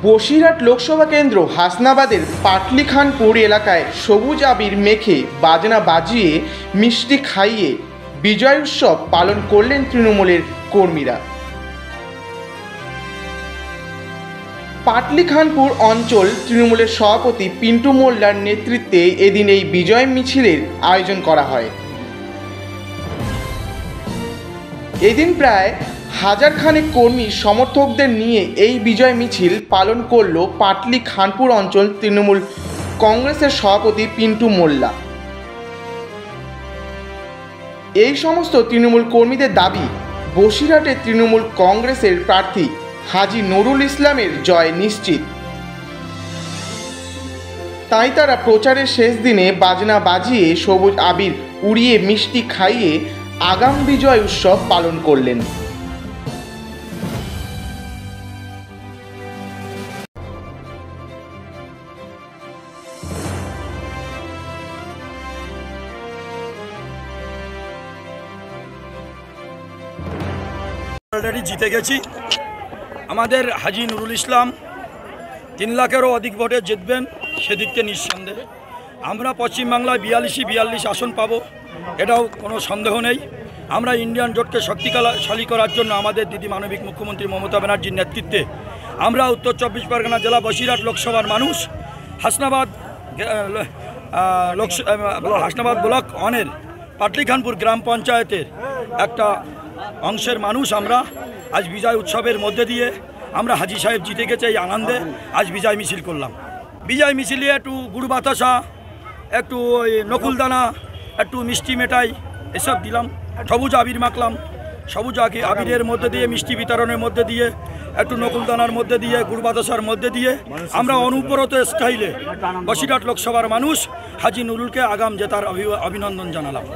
বসিরহাট লোকসভা কেন্দ্র হাসনাবাদের পাটলিখানপুর এলাকায় সবুজ আবির মেখে বাজনা বাজিয়ে মিষ্টি খাইয়ে বিজয় উৎসব পালন করলেন তৃণমূলের কর্মীরা। পাটলিখানপুর অঞ্চল তৃণমূলের সভাপতি পিন্টু মোল্লার নেতৃত্বে এদিন এই বিজয় মিছিলের আয়োজন করা হয়। এদিন প্রায় হাজার খানেক কর্মী সমর্থকদের নিয়ে এই বিজয় মিছিল পালন করল পাটলিখানপুর অঞ্চল তৃণমূল কংগ্রেসের সভাপতি পিন্টু মোল্লা। এই সমস্ত তৃণমূল কর্মীদের দাবি, বসিরহাটে তৃণমূল কংগ্রেসের প্রার্থী হাজী নুরুল ইসলামের জয় নিশ্চিত। তাই তারা প্রচারের শেষ দিনে বাজনা বাজিয়ে সবুজ আবির উড়িয়ে মিষ্টি খাইয়ে আগাম বিজয় উৎসব পালন করলেন। অলরেডি জিতে গেছি। আমাদের হাজী নুরুল ইসলাম 3 লাখেরও অধিক ভোটে জিতবেন, সেদিককে নিঃসন্দেহে। আমরা পশ্চিমবাংলায় 42 আসন পাব, এটাও কোনো সন্দেহ নেই। আমরা ইন্ডিয়ান জোটকে শক্তিশালী করার জন্য আমাদের দিদি মানবিক মুখ্যমন্ত্রী মমতা ব্যানার্জির নেতৃত্বে আমরা উত্তর 24 পরগনা জেলা বসিরহাট লোকসভার মানুষ, হাসনাবাদ ব্লক 1-এর পাটলিখানপুর গ্রাম পঞ্চায়েতের একটা অংশের মানুষ আমরা আজ বিজয় উৎসবের মধ্যে দিয়ে আমরা হাজী সাহেব জিতে গেছে এই আনন্দে আজ বিজয় মিছিল করলাম। বিজয় মিছিলে একটু গুড় বাতাসা, একটু ওই নকুলদানা, একটু মিষ্টি মেটাই এসব দিলাম, সবুজ আবির মাখলাম। সবুজ আবিরের মধ্যে দিয়ে, মিষ্টি বিতরণের মধ্যে দিয়ে, একটু নকুলদানার মধ্যে দিয়ে, গুড় বাতাসার মধ্যে দিয়ে আমরা অনুপ্রত স্টাইলে বসিরহাট লোকসভার মানুষ হাজী নুরুলকে আগাম জেতার অভিনন্দন জানালাম।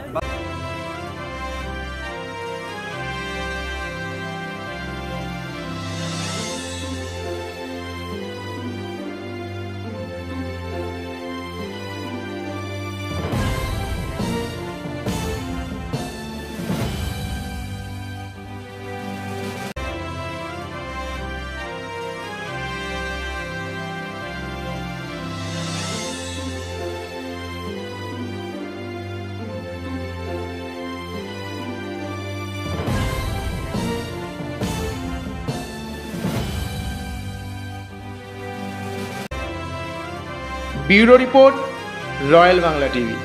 Bureau report, royal Bangla TV.